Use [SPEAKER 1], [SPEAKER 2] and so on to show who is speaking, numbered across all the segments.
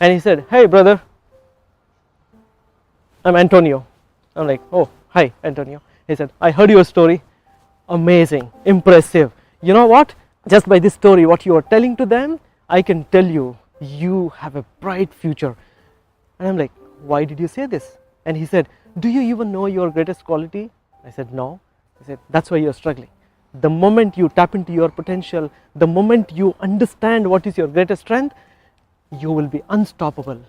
[SPEAKER 1] And he said, "Hey brother, I'm Antonio." I'm like, "Oh, hi Antonio." He said, "I heard your story. Amazing, impressive. You know what? Just by this story, what you are telling to them, I can tell you, you have a bright future." And I'm like, "Why did you say this?" And he said, "Do you even know your greatest quality?" I said, "No." He said, "That's why you're struggling. The moment you tap into your potential, the moment you understand what is your greatest strength, you will be unstoppable.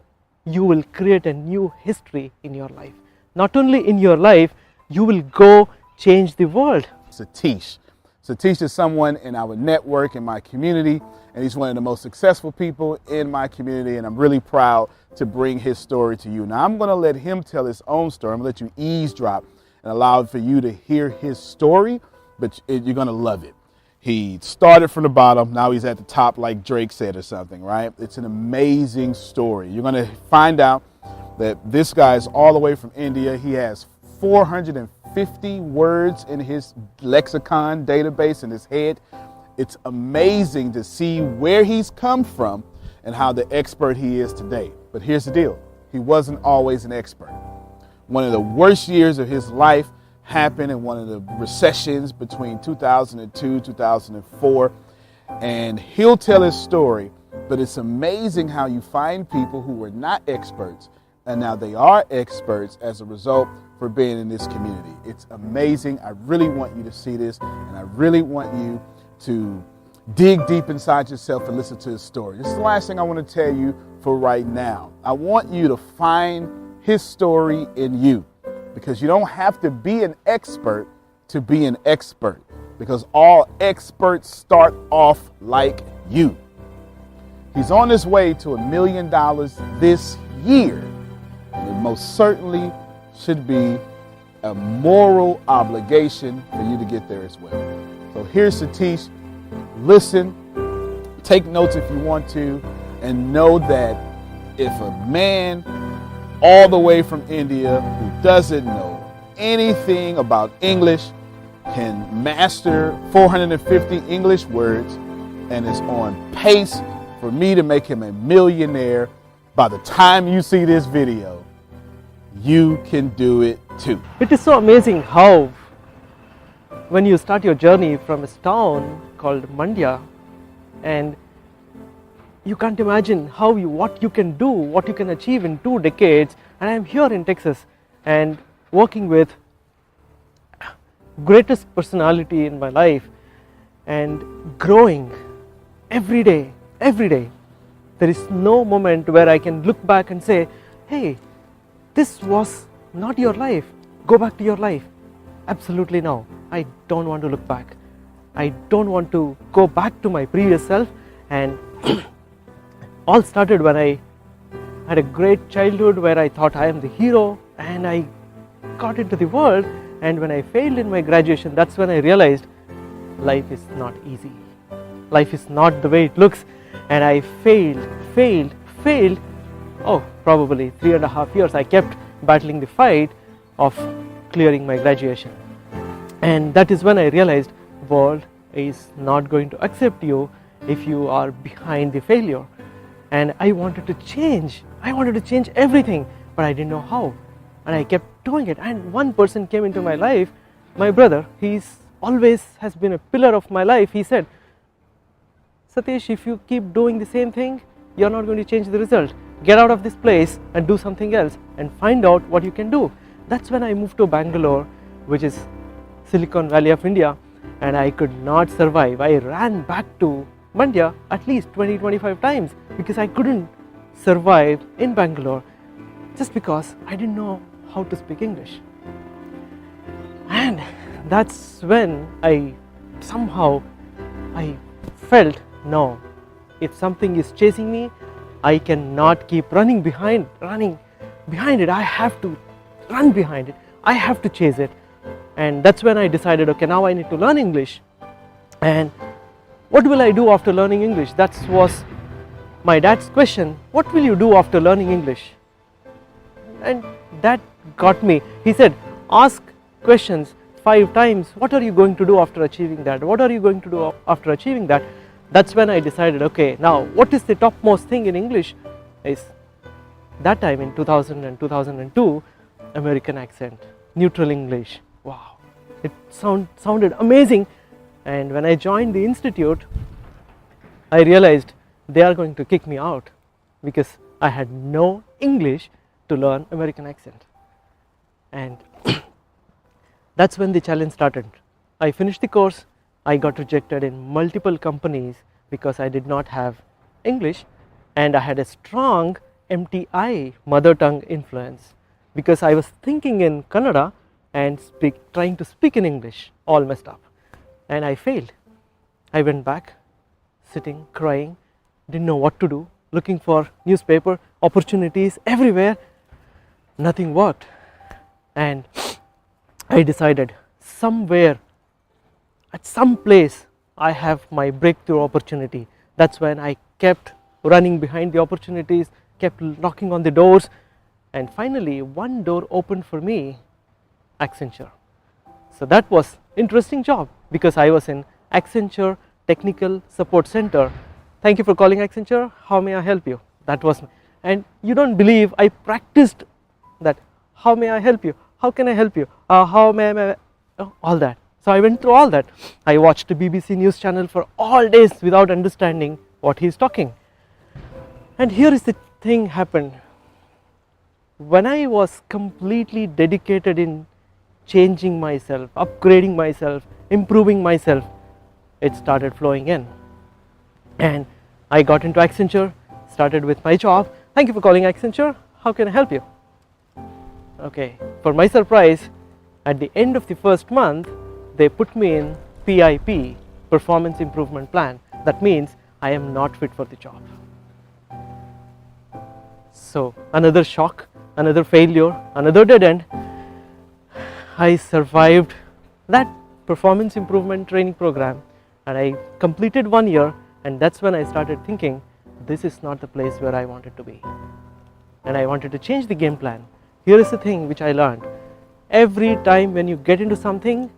[SPEAKER 1] You will create a new history in your life. Not only in your life, you will go change the world."
[SPEAKER 2] Sathish. Sathish is someone in our network, in my community, and he's one of the most successful people in my community, and I'm really proud to bring his story to you. Now, I'm going to let him tell his own story. I'm going to let you eavesdrop and allow for you to hear his story, but you're going to love it. He started from the bottom, now he's at the top like Drake said or something, right? It's an amazing story. You're going to find out that this guy is all the way from India. He has 450 words in his lexicon database in his head. It's amazing to see where he's come from and how the expert he is today. But here's the deal. He wasn't always an expert. One of the worst years of his life happened in one of the recessions between 2002, 2004. And he'll tell his story, but it's amazing how you find people who were not experts and now they are experts as a result for being in this community. It's amazing. I really want you to see this, and I really want you to dig deep inside yourself and listen to his story. This is the last thing I want to tell you for right now. I want you to find his story in you, because you don't have to be an expert to be an expert, because all experts start off like you. He's on his way to $1 million this year, and it most certainly should be a moral obligation for you to get there as well. So here's Sathish. Listen, take notes if you want to, and know that if a man all the way from India who doesn't know anything about English can master 450 English words and is on pace for me to make him a millionaire by the time you see this video, you can do it too.
[SPEAKER 1] It is so amazing how when you start your journey from a town called Mandya, and you can't imagine what you can do, what you can achieve in 2 decades, and I'm here in Texas and working with greatest personality in my life and growing every day. There is no moment where I can look back and say, "Hey, this was not your life, go back to your life." Absolutely no. I don't want to look back. I don't want to go back to my previous self. And all started when I had a great childhood where I thought I am the hero, and I got into the world, and when I failed in my graduation, that's when I realized life is not easy. Life is not the way it looks, and I failed. Oh, probably 3.5 years I kept battling the fight of clearing my graduation. And that is when I realized world is not going to accept you if you are behind the failure. And I wanted to change. I wanted to change everything, but I didn't know how. And I kept doing it. And one person came into my life, my brother. He's always has been a pillar of my life. He said, "Sathish, if you keep doing the same thing, you're not going to change the result. Get out of this place and do something else and find out what you can do." That's when I moved to Bangalore, which is Silicon Valley of India, and I could not survive. I ran back to Mandya at least 20-25 times because I couldn't survive in Bangalore just because I didn't know how to speak English. And that's when I felt, no, if something is chasing me, I cannot keep running behind it. I have to run behind it. I have to chase it. And that's when I decided, okay, now I need to learn English. And what will I do after learning English? That was my dad's question. What will you do after learning English? And that got me. He said, ask questions 5 times. What are you going to do after achieving that? What are you going to do after achieving that? That's when I decided, okay, now what is the topmost thing in English is that time in 2000 and 2002, American accent, neutral English. Wow, it sounded amazing. And when I joined the institute, I realized they are going to kick me out because I had no English to learn American accent. And that's when the challenge started. I finished the course. I got rejected in multiple companies because I did not have English, and I had a strong MTI, mother tongue influence, because I was thinking in Kannada and trying to speak in English, all messed up, and I failed. I went back, sitting, crying, didn't know what to do, looking for newspaper opportunities everywhere. Nothing worked, and I decided somewhere, at some place, I have my breakthrough opportunity. That's when I kept running behind the opportunities, kept knocking on the doors, and finally one door opened for me, Accenture. So that was interesting job because I was in Accenture Technical Support Center. Thank you for calling Accenture. How may I help you? That was, and you don't believe I practiced that. How may I help you? How can I help you? How may I? All that. So I went through all that. I watched the BBC News channel for all days without understanding what he is talking. And here is the thing happened. When I was completely dedicated in changing myself, upgrading myself, improving myself, it started flowing in. And I got into Accenture, started with my job. Thank you for calling Accenture. How can I help you? Okay, for my surprise, at the end of the first month, they put me in PIP, Performance Improvement Plan. That means I am not fit for the job. So another shock, another failure, another dead end. I survived that performance improvement training program, and I completed 1 year, and that's when I started thinking, this is not the place where I wanted to be. And I wanted to change the game plan. Here is the thing which I learned. Every time when you get into something,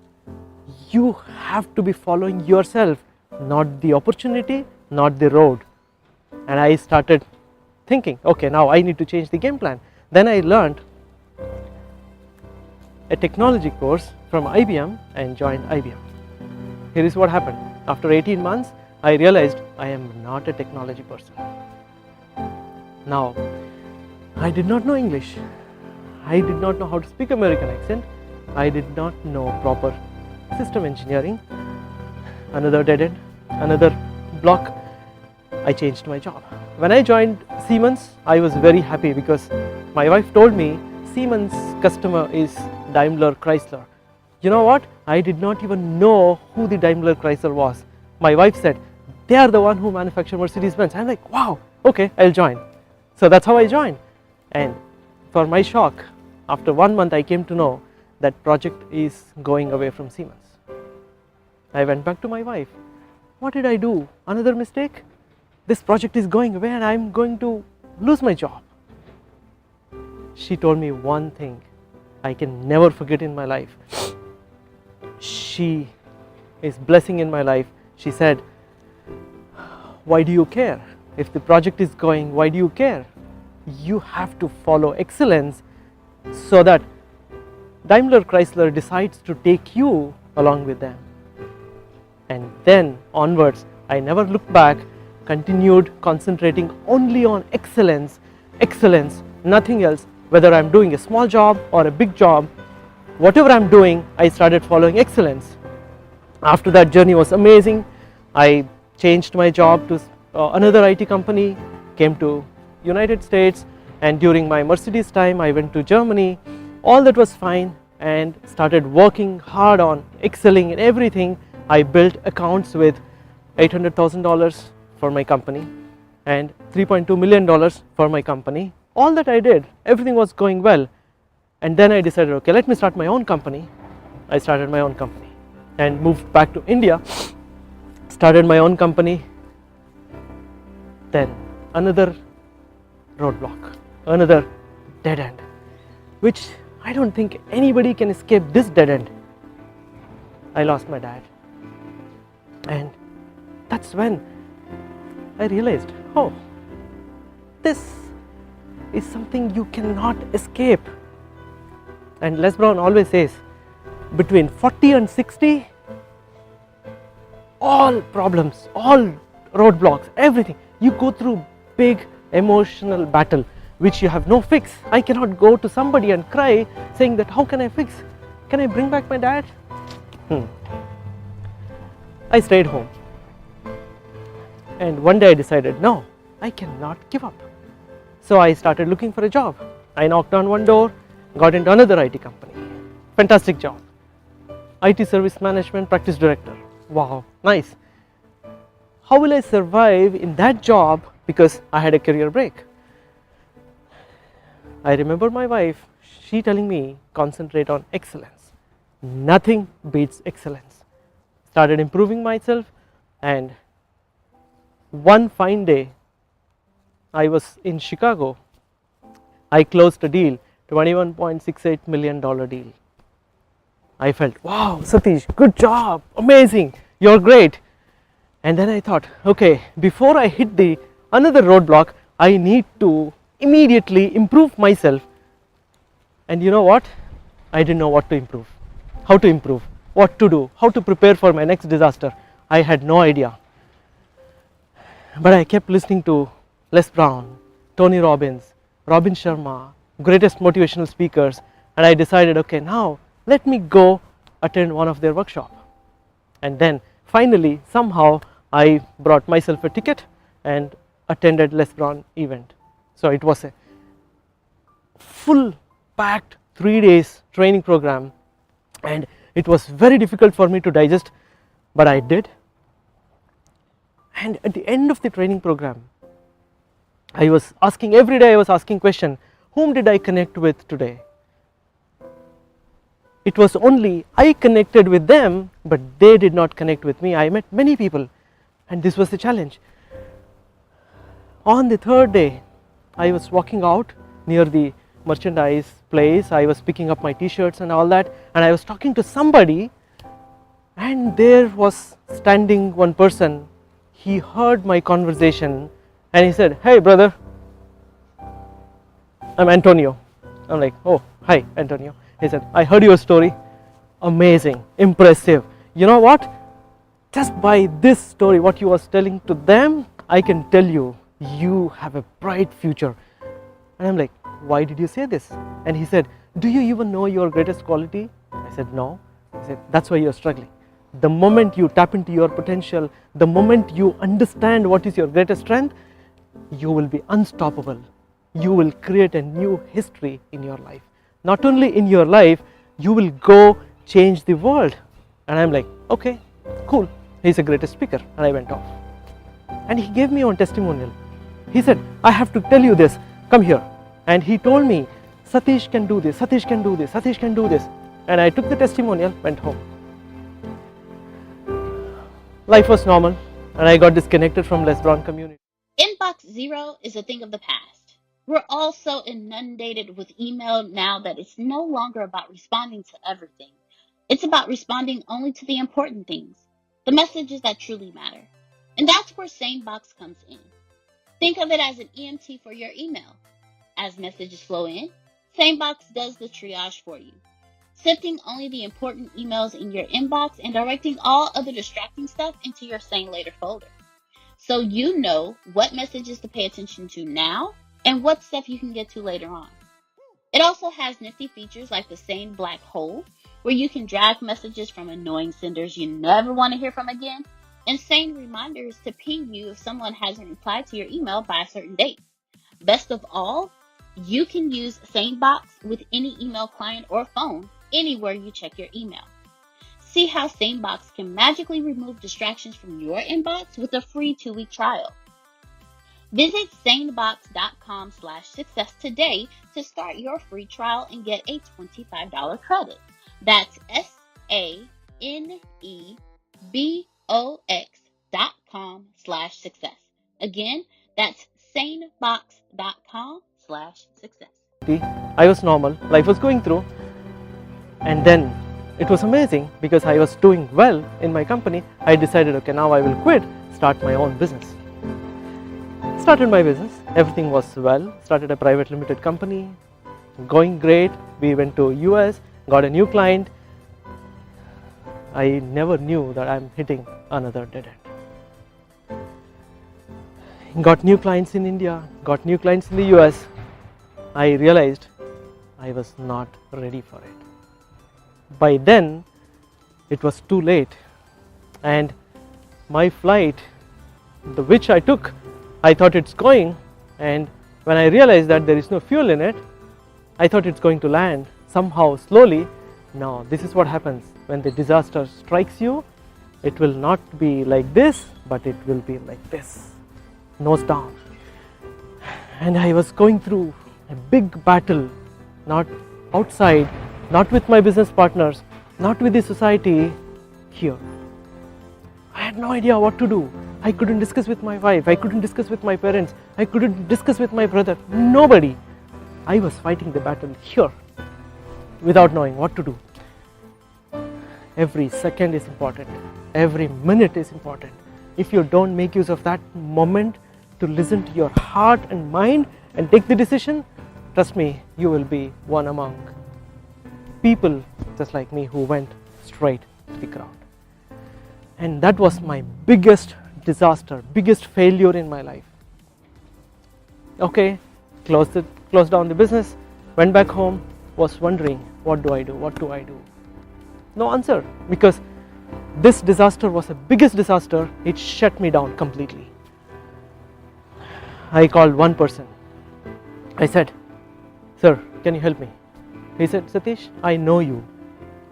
[SPEAKER 1] you have to be following yourself, not the opportunity, not the road. And I started thinking, okay, now I need to change the game plan. Then I learned a technology course from IBM and joined IBM. Here is what happened. After 18 months, I realized I am not a technology person. Now, I did not know English. I did not know how to speak American accent. I did not know proper system engineering. Another dead end, another block. I changed my job. When I joined Siemens, I was very happy because my wife told me Siemens customer is Daimler Chrysler. You know what? I did not even know who the Daimler Chrysler was. My wife said, they are the one who manufacture Mercedes-Benz. I'm like, wow, okay, I'll join. So that's how I joined. And for my shock, after 1 month, I came to know that project is going away from Siemens. I went back to my wife. What did I do? Another mistake? This project is going away and I'm going to lose my job. She told me one thing I can never forget in my life. She is blessing in my life. She said, why do you care? If the project is going, why do you care? You have to follow excellence so that Daimler Chrysler decides to take you along with them. And then onwards, I never looked back, continued concentrating only on excellence, nothing else. Whether I'm doing a small job or a big job, whatever I'm doing, I started following excellence. After that journey was amazing. I changed my job to another IT company, came to United States, and during my Mercedes time, I went to Germany. All that was fine and started working hard on excelling in everything. I built accounts with $800,000 for my company and $3.2 million for my company. All that I did, everything was going well. And then I decided, okay, let me start my own company. I started my own company and moved back to India, started my own company. Then another roadblock, another dead end, which I don't think anybody can escape this dead end. I lost my dad. And that's when I realized, oh, this is something you cannot escape. And Les Brown always says, between 40 and 60, all problems, all roadblocks, everything, you go through big emotional battle which you have no fix. I cannot go to somebody and cry saying that how can I fix? Can I bring back my dad? I stayed home, and one day I decided, no, I cannot give up. So I started looking for a job. I knocked on one door, got into another IT company. Fantastic job. IT service management practice director. Wow, nice. How will I survive in that job because I had a career break? I remember my wife, she telling me, concentrate on excellence. Nothing beats excellence. Started improving myself, and one fine day, I was in Chicago. I closed a deal, $21.68 million deal. I felt, wow, Sathish, good job, amazing, you're great. And then I thought, okay, before I hit the another roadblock, I need to immediately improve myself. And you know what? I didn't know what to improve, how to improve, what to do, how to prepare for my next disaster. I had no idea. But I kept listening to Les Brown, Tony Robbins, Robin Sharma, greatest motivational speakers, and I decided, okay, now let me go attend one of their workshops. And then finally, somehow, I brought myself a ticket and attended Les Brown event. So it was a full packed 3 days training program, and it was very difficult for me to digest, but I did. And at the end of the training program, I was asking, every day I was asking question, whom did I connect with today? It was only I connected with them, but they did not connect with me. I met many people, and this was the challenge. On the third day, I was walking out near the merchandise place. I was picking up my t-shirts and all that, and I was talking to somebody, and there was standing one person. He heard my conversation and he said, hey brother, I'm Antonio. I'm like, oh, hi Antonio. He said, I heard your story, amazing, impressive. You know what, just by this story what you was telling to them, I can tell you, you have a bright future. And I'm like, why did you say this? And he said, do you even know your greatest quality? I said, no. He said, that's why you're struggling. The moment you tap into your potential, the moment you understand what is your greatest strength, you will be unstoppable. You will create a new history in your life. Not only in your life, you will go change the world. And I'm like, okay, cool. He's the greatest speaker. And I went off. And he gave me one testimonial. He said, I have to tell you this, come here. And he told me, Sathish can do this, Sathish can do this, Sathish can do this. And I took the testimonial, went home. Life was normal, and I got disconnected from Les Brown community.
[SPEAKER 3] Inbox zero is a thing of the past. We're all so inundated with email now that it's no longer about responding to everything. It's about responding only to the important things, the messages that truly matter. And that's where SaneBox comes in. Think of it as an EMT for your email. As messages flow in, SaneBox does the triage for you, sifting only the important emails in your inbox and directing all other distracting stuff into your Sane Later folder. So you know what messages to pay attention to now and what stuff you can get to later on. It also has nifty features like the Sane Black Hole, where you can drag messages from annoying senders you never want to hear from again, and Sane reminders to ping you if someone hasn't replied to your email by a certain date. Best of all, you can use SaneBox with any email client or phone anywhere you check your email. See how SaneBox can magically remove distractions from your inbox with a free 2-week trial. Visit sanebox.com/success today to start your free trial and get a $25 credit. That's sanebox.com/success. Again, that's sanebox.com/success.
[SPEAKER 1] I was normal, life was going through, and then it was amazing because I was doing well in my company. I decided, okay, now I will quit, start my own business. Started my business, everything was well. Started a private limited company, going great. We went to US, got a new client. I never knew that I'm hitting another dead end. Got new clients in India, got new clients in the US. I realized I was not ready for it. By then, it was too late, and my flight, which I took, I thought it's going, and when I realized that there is no fuel in it, I thought it's going to land somehow slowly. No, this is what happens when the disaster strikes you. It will not be like this, but it will be like this, nose down. And I was going through a big battle, not outside, not with my business partners, not with the society, here. I had no idea what to do. I couldn't discuss with my wife, I couldn't discuss with my parents, I couldn't discuss with my brother, nobody. I was fighting the battle here without knowing what to do. Every second is important, every minute is important. If you don't make use of that moment to listen to your heart and mind and take the decision, trust me, you will be one among people just like me who went straight to the ground. And that was my biggest disaster, biggest failure in my life. Okay, closed down the business, went back home, was wondering, what do I do? What do I do? No answer, because this disaster was the biggest disaster. It shut me down completely. I called one person. I said, "Sir, can you help me?" He said, "Sathish, I know you.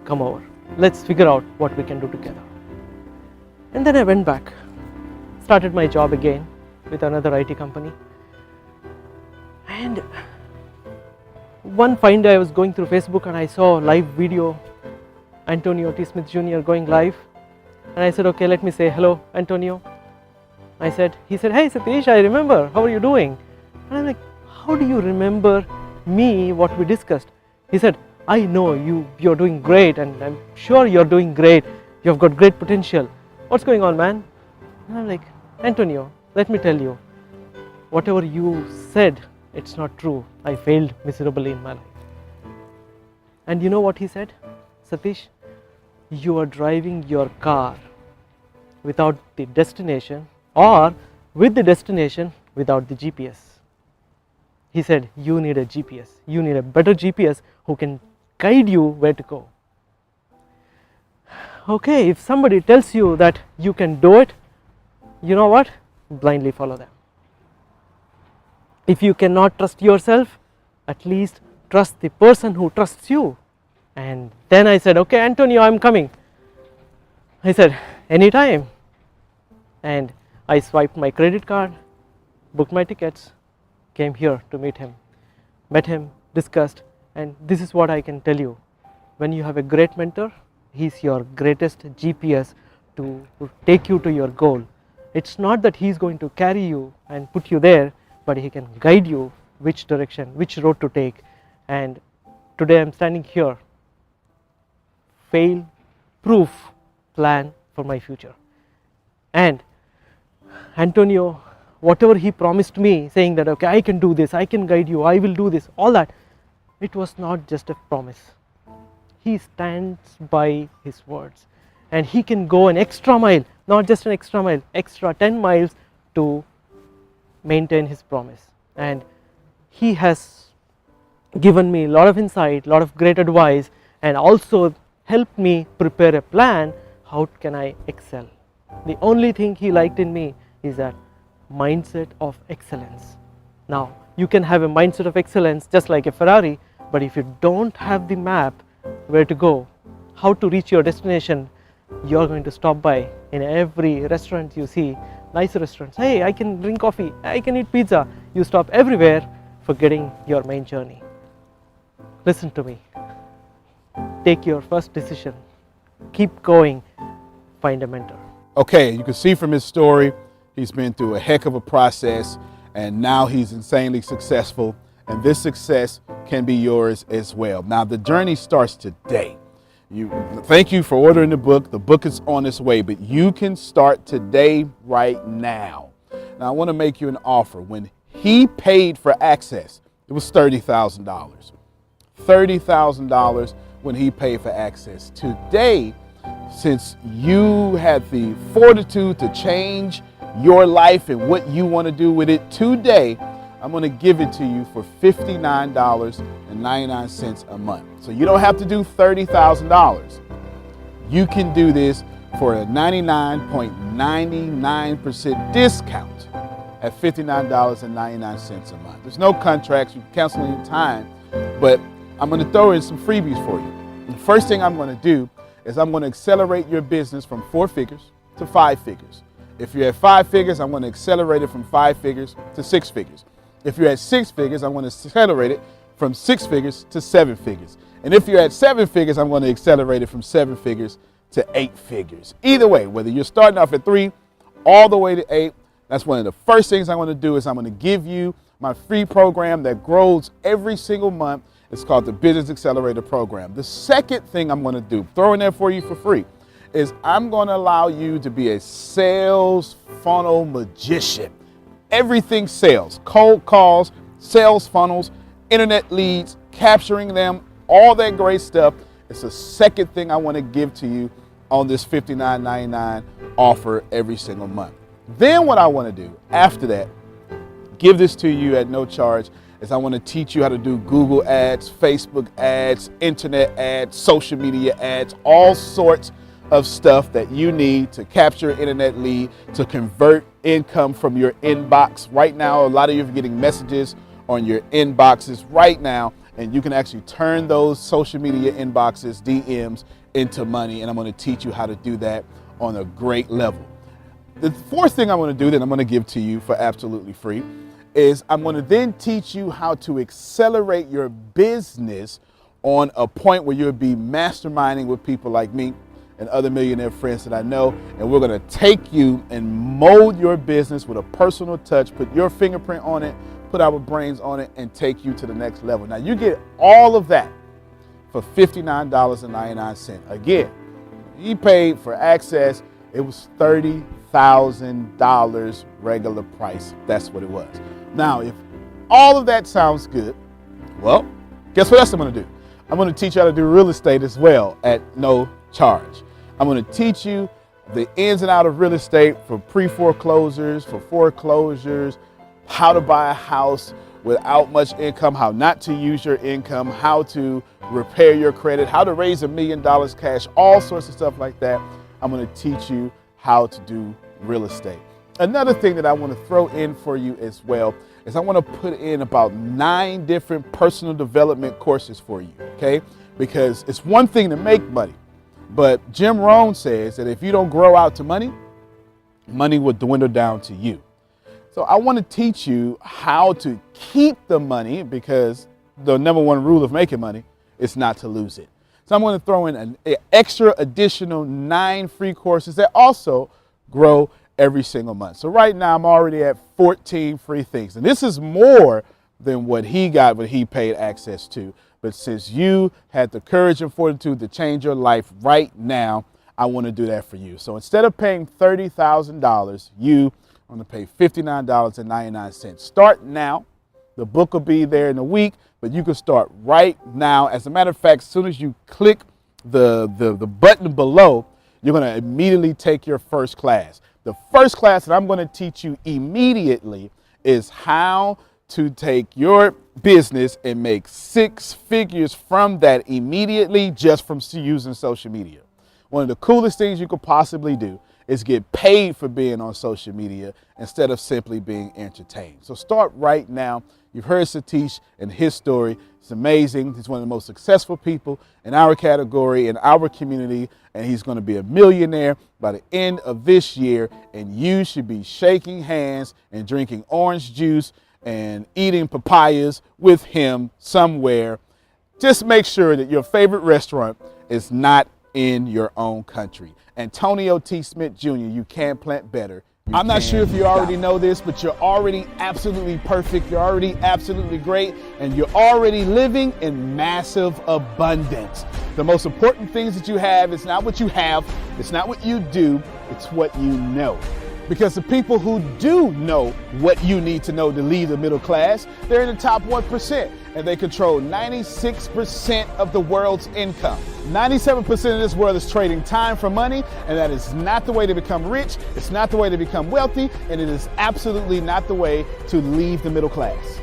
[SPEAKER 1] Come over. Let's figure out what we can do together." And then I went back, started my job again with another IT company. And one fine day I was going through Facebook and I saw a live video, Antonio T. Smith Jr. going live. And I said, okay, let me say hello, Antonio. He said, "Hey Sathish, I remember, how are you doing?" And I'm like, how do you remember me, what we discussed? He said, "I know you're doing great, and I'm sure you're doing great. You've got great potential. What's going on, man?" And I'm like, "Antonio, let me tell you, whatever you said, it's not true. I failed miserably in my life." And you know what he said? "Sathish, you are driving your car without the destination, or with the destination without the GPS. He said, you need a GPS. You need a better GPS who can guide you where to go." Okay, if somebody tells you that you can do it, you know what? Blindly follow them. If you cannot trust yourself, at least trust the person who trusts you. And then I said, "Okay, Antonio, I'm coming." He said, "Anytime." And I swiped my credit card, booked my tickets, came here to meet him, met him, discussed, and this is what I can tell you. When you have a great mentor, he's your greatest GPS to take you to your goal. It's not that he's going to carry you and put you there, but he can guide you which direction, which road to take. And today I'm standing here, fail-proof plan for my future. And Antonio, whatever he promised me, saying that, okay, I can do this, I can guide you, I will do this, all that, it was not just a promise. He stands by his words, and he can go an extra mile, not just an extra mile, extra 10 miles to maintain his promise. And he has given me a lot of insight, a lot of great advice, and also helped me prepare a plan. How can I excel? The only thing he liked in me is that mindset of excellence. Now, you can have a mindset of excellence just like a Ferrari, but if you don't have the map where to go, how to reach your destination, you're going to stop by in every restaurant you see, nice restaurants. Hey, I can drink coffee, I can eat pizza. You stop everywhere, forgetting your main journey. Listen to me. Take your first decision. Keep going. Find a mentor.
[SPEAKER 2] Okay, you can see from his story, he's been through a heck of a process, and now he's insanely successful, and this success can be yours as well. Now, the journey starts today. Thank you for ordering the book. The book is on its way, but you can start today, right now. Now, I want to make you an offer. When he paid for access, it was $30,000. $30,000 when he paid for access. Today, since you had the fortitude to change your life and what you want to do with it today, I'm going to give it to you for $59.99 a month. So you don't have to do $30,000. You can do this for a 99.99% discount at $59.99 a month. There's no contracts, you can cancel any time, but I'm going to throw in some freebies for you. The first thing I'm going to do is I'm going to accelerate your business from 4 figures to 5 figures. If you're at 5 figures, I'm going to accelerate it from 5 figures to 6 figures. If you're at 6 figures, I'm going to accelerate it from 6 figures to 7 figures. And if you're at 7 figures, I'm going to accelerate it from 7 figures to 8 figures. Either way, whether you're starting off at 3 all the way to 8, that's one of the first things I'm going to do is I'm going to give you my free program that grows every single month. It's called the Business Accelerator Program. The second thing I'm going to do, throw in there for you for free, is I'm going to allow you to be a sales funnel magician. Everything sales, cold calls, sales funnels, internet leads, capturing them, all that great stuff. It's the second thing I want to give to you on this $59.99 offer every single month. Then what I want to do after that, give this to you at no charge, is I want to teach you how to do Google ads, Facebook ads, internet ads, social media ads, all sorts of stuff that you need to capture internet lead, to convert income from your inbox. Right now, a lot of you are getting messages on your inboxes right now, and you can actually turn those social media inboxes, DMs, into money, and I'm going to teach you how to do that on a great level. The fourth thing I want to do that I'm going to give to you for absolutely free is I'm going to then teach you how to accelerate your business on a point where you'll be masterminding with people like me and other millionaire friends that I know, and we're going to take you and mold your business with a personal touch, put your fingerprint on it, put our brains on it, and take you to the next level. Now, you get all of that for $59.99. Again, he paid for access. It was $30,000 regular price. That's what it was. Now, if all of that sounds good, well, guess what else I'm going to do? I'm going to teach you how to do real estate as well at no charge. I'm going to teach you the ins and outs of real estate for pre-foreclosures, for foreclosures, how to buy a house without much income, how not to use your income, how to repair your credit, how to raise $1 million cash, all sorts of stuff like that. I'm going to teach you how to do real estate. Another thing that I want to throw in for you as well is I want to put in about 9 different personal development courses for you, okay? Because it's one thing to make money, but Jim Rohn says that if you don't grow out to money, money will dwindle down to you. So I want to teach you how to keep the money, because the number one rule of making money is not to lose it. So I'm going to throw in an extra additional 9 free courses that also grow every single month. So right now I'm already at 14 free things. And this is more than what he got when he paid access to. But since you had the courage and fortitude to change your life right now, I want to do that for you. So instead of paying $30,000, you are going to pay $59.99. Start now. The book will be there in a week, but you can start right now. As a matter of fact, as soon as you click the button below, you're going to immediately take your first class. The first class that I'm going to teach you immediately is how to take your business and make 6 figures from that immediately just from using social media. One of the coolest things you could possibly do is get paid for being on social media instead of simply being entertained. So start right now. You've heard Sathish and his story. It's amazing. He's one of the most successful people in our category, in our community, and he's going to be a millionaire by the end of this year. And you should be shaking hands and drinking orange juice and eating papayas with him somewhere. Just make sure that your favorite restaurant is not in your own country. Antonio T. Smith Jr., you can plant better. I'm not sure if you already know this, but you're already absolutely perfect. You're already absolutely great, and you're already living in massive abundance. The most important things that you have is not what you have, it's not what you do, it's what you know. Because the people who do know what you need to know to lead the middle class, they're in the top 1%, and they control 96% of the world's income. 97% of this world is trading time for money, and that is not the way to become rich, it's not the way to become wealthy, and it is absolutely not the way to leave the middle class.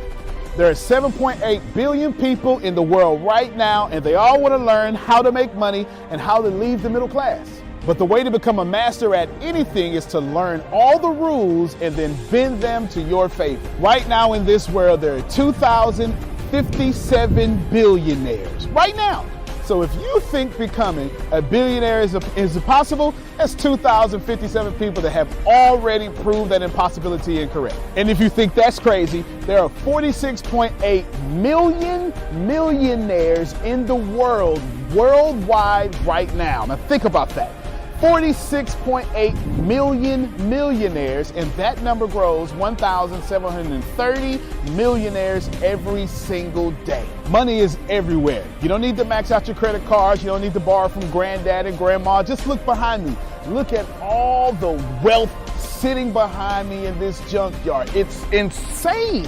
[SPEAKER 2] There are 7.8 billion people in the world right now, and they all want to learn how to make money and how to leave the middle class. But the way to become a master at anything is to learn all the rules and then bend them to your favor. Right now in this world, there are 2,057 billionaires. Right now. So if you think becoming a billionaire is impossible, that's 2,057 people that have already proved that impossibility incorrect. And if you think that's crazy, there are 46.8 million millionaires in the world, worldwide right now. Now think about that. 46.8 million millionaires, and that number grows 1,730 millionaires every single day. Money is everywhere. You don't need to max out your credit cards. You don't need to borrow from granddad and grandma. Just look behind me. Look at all the wealth sitting behind me in this junkyard. It's insane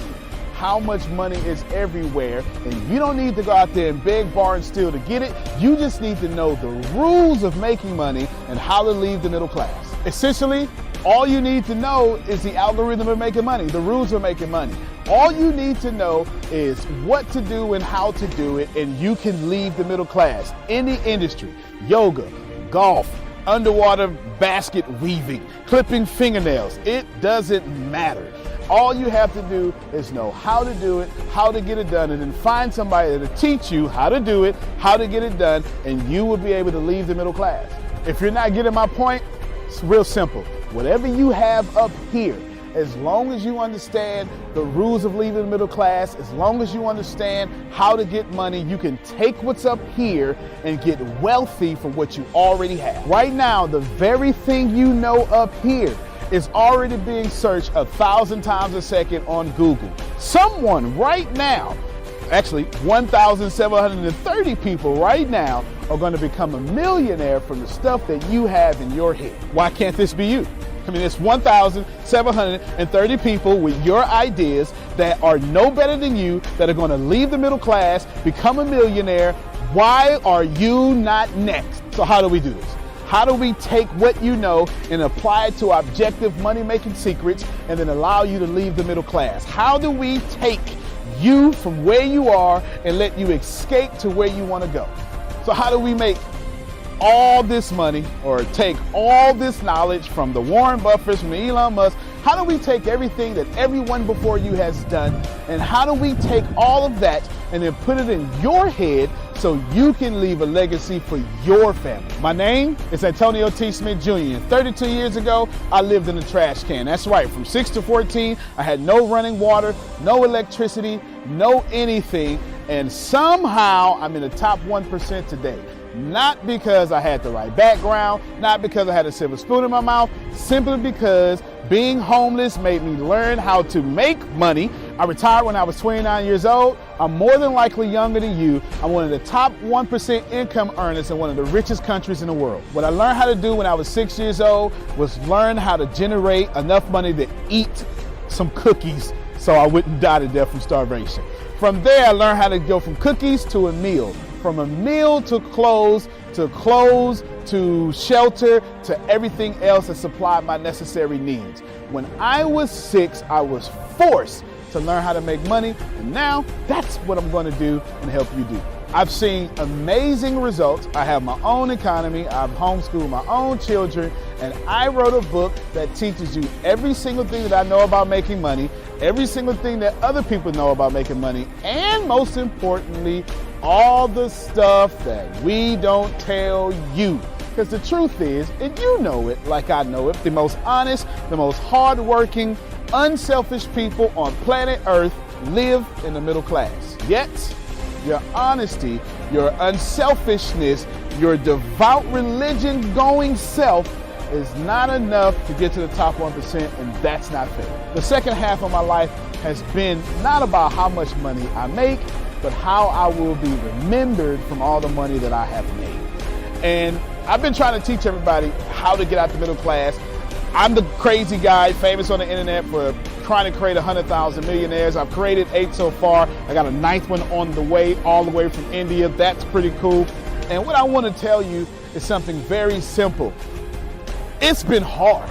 [SPEAKER 2] how much money is everywhere, and you don't need to go out there and beg, borrow, and steal to get it. You just need to know the rules of making money and how to leave the middle class. Essentially, all you need to know is the algorithm of making money, the rules of making money. All you need to know is what to do and how to do it, and you can leave the middle class. Any industry, yoga, golf, underwater basket weaving, clipping fingernails, it doesn't matter. All you have to do is know how to do it, how to get it done, and then find somebody to teach you how to do it, how to get it done, and you will be able to leave the middle class. If you're not getting my point, it's real simple. Whatever you have up here, as long as you understand the rules of leaving the middle class, as long as you understand how to get money, you can take what's up here and get wealthy from what you already have. Right now, the very thing you know up here is already being searched 1,000 times a second on Google. Someone right now, actually 1,730 people right now are going to become a millionaire from the stuff that you have in your head. Why can't this be you? I mean, it's 1,730 people with your ideas that are no better than you, that are going to leave the middle class, become a millionaire. Why are you not next? So how do we do this? How do we take what you know and apply it to objective money-making secrets and then allow you to leave the middle class? How do we take you from where you are and let you escape to where you want to go? So how do we make all this money, or take all this knowledge from the Warren Buffetts, from the Elon Musk? How do we take everything that everyone before you has done, and how do we take all of that and then put it in your head so you can leave a legacy for your family? My name is Antonio T. Smith Jr. 32 years ago, I lived in a trash can. That's right, from 6 to 14, I had no running water, no electricity, no anything, and somehow I'm in the top 1% today. Not because I had the right background, not because I had a silver spoon in my mouth, simply because being homeless made me learn how to make money. I retired when I was 29 years old. I'm more than likely younger than you. I'm one of the top 1% income earners in one of the richest countries in the world. What I learned how to do when I was 6 years old was learn how to generate enough money to eat some cookies so I wouldn't die to death from starvation. From there, I learned how to go from cookies to a meal. From a meal to clothes to shelter to everything else that supplied my necessary needs. When I was 6, I was forced to learn how to make money, and now that's what I'm going to do and help you do. I've seen amazing results. I have my own economy. I've homeschooled my own children, and I wrote a book that teaches you every single thing that I know about making money, every single thing that other people know about making money, and most importantly, all the stuff that we don't tell you. Because the truth is, and you know it like I know it, the most honest, the most hardworking, unselfish people on planet Earth live in the middle class. Yet, your honesty, your unselfishness, your devout religion-going self is not enough to get to the top 1%, and that's not fair. The second half of my life has been not about how much money I make, but how I will be remembered from all the money that I have made. And I've been trying to teach everybody how to get out the middle class I'm the crazy guy famous on the internet for trying to create 100,000 millionaires. I've created 8 so far. I got a 9th one on the way, all the way from India. That's pretty cool. And what I want to tell you is something very simple. It's been hard.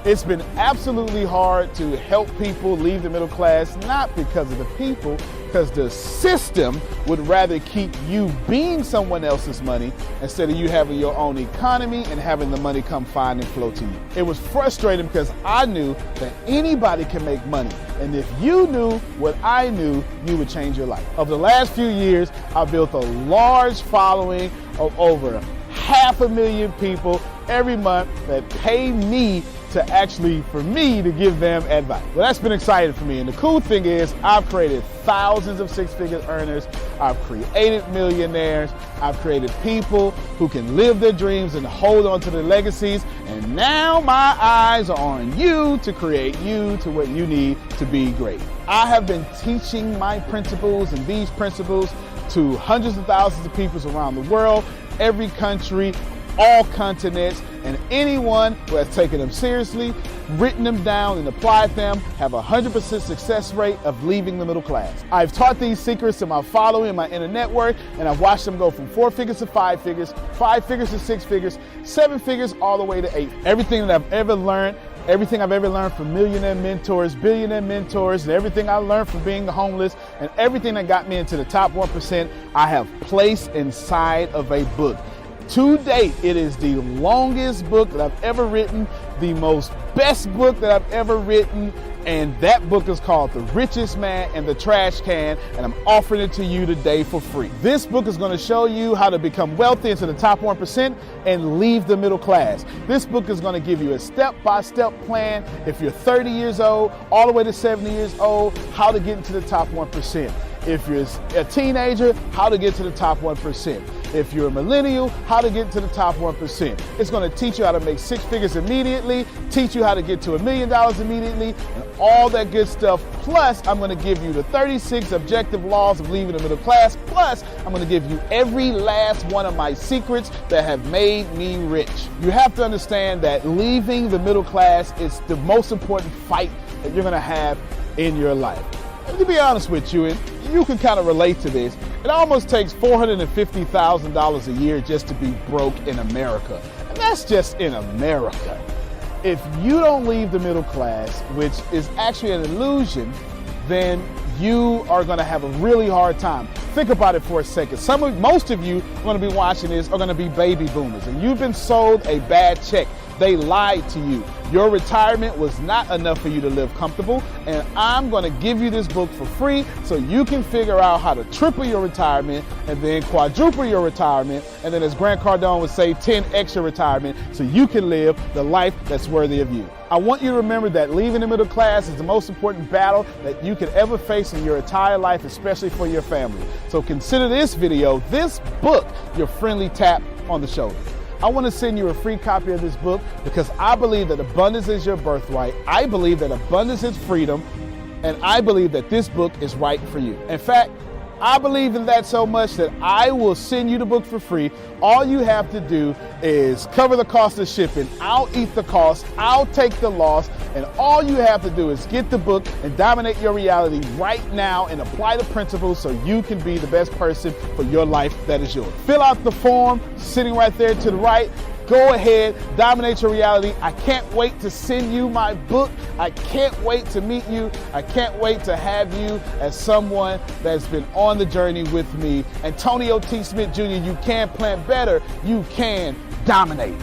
[SPEAKER 2] It's been absolutely hard to help people leave the middle class, not because of the people, because the system would rather keep you being someone else's money instead of you having your own economy and having the money come find and flow to you. It was frustrating because I knew that anybody can make money. And if you knew what I knew, you would change your life. Over the last few years, I've built a large following of over 500,000 people every month that pay me for me to give them advice. Well, that's been exciting for me. And the cool thing is I've created thousands of six-figure earners. I've created millionaires. I've created people who can live their dreams and hold on to their legacies. And now my eyes are on you to create you to what you need to be great. I have been teaching my principles and these principles to hundreds of thousands of people around the world, every country, all continents, and anyone who has taken them seriously, written them down, and applied them have a 100% success rate of leaving the middle class. I've taught these secrets to my following, my inner network, and I've watched them go from 4 figures to 5 figures, 5 figures to 6 figures, 7 figures, all the way to 8. Everything that I've ever learned from millionaire mentors, billionaire mentors, and everything I learned from being homeless, and everything that got me into the top 1%, I have placed inside of a book. To date, it is the longest book that I've ever written, the most best book that I've ever written, and that book is called The Richest Man in the Trash Can, and I'm offering it to you today for free. This book is going to show you how to become wealthy into the top 1% and leave the middle class. This book is going to give you a step-by-step plan if you're 30 years old, all the way to 70 years old, how to get into the top 1%. If you're a teenager, how to get to the top 1%. If you're a millennial, how to get to the top 1%. It's going to teach you how to make 6 figures immediately, teach you how to get to $1 million immediately, and all that good stuff. Plus, I'm going to give you the 36 objective laws of leaving the middle class. Plus, I'm going to give you every last one of my secrets that have made me rich. You have to understand that leaving the middle class is the most important fight that you're going to have in your life. To be honest with you, and you can kind of relate to this, it almost takes $450,000 a year just to be broke in America. And that's just in America. If you don't leave the middle class, which is actually an illusion, then you are going to have a really hard time. Think about it for a second. Most of you going to be watching this are going to be baby boomers, and you've been sold a bad check. They lied to you. Your retirement was not enough for you to live comfortable, and I'm going to give you this book for free so you can figure out how to triple your retirement and then quadruple your retirement, and then as Grant Cardone would say, 10x your retirement so you can live the life that's worthy of you. I want you to remember that leaving the middle class is the most important battle that you could ever face in your entire life, especially for your family. So consider this video, this book, your friendly tap on the shoulder. I want to send you a free copy of this book because I believe that abundance is your birthright. I believe that abundance is freedom, and I believe that this book is right for you. In fact, I believe in that so much that I will send you the book for free. All you have to do is cover the cost of shipping. I'll eat the cost. I'll take the loss. And all you have to do is get the book and dominate your reality right now and apply the principles so you can be the best person for your life that is yours. Fill out the form sitting right there to the right. Go ahead, dominate your reality. I can't wait to send you my book. I can't wait to meet you. I can't wait to have you as someone that's been on the journey with me. Antonio T. Smith Jr., you can plan better. You can dominate.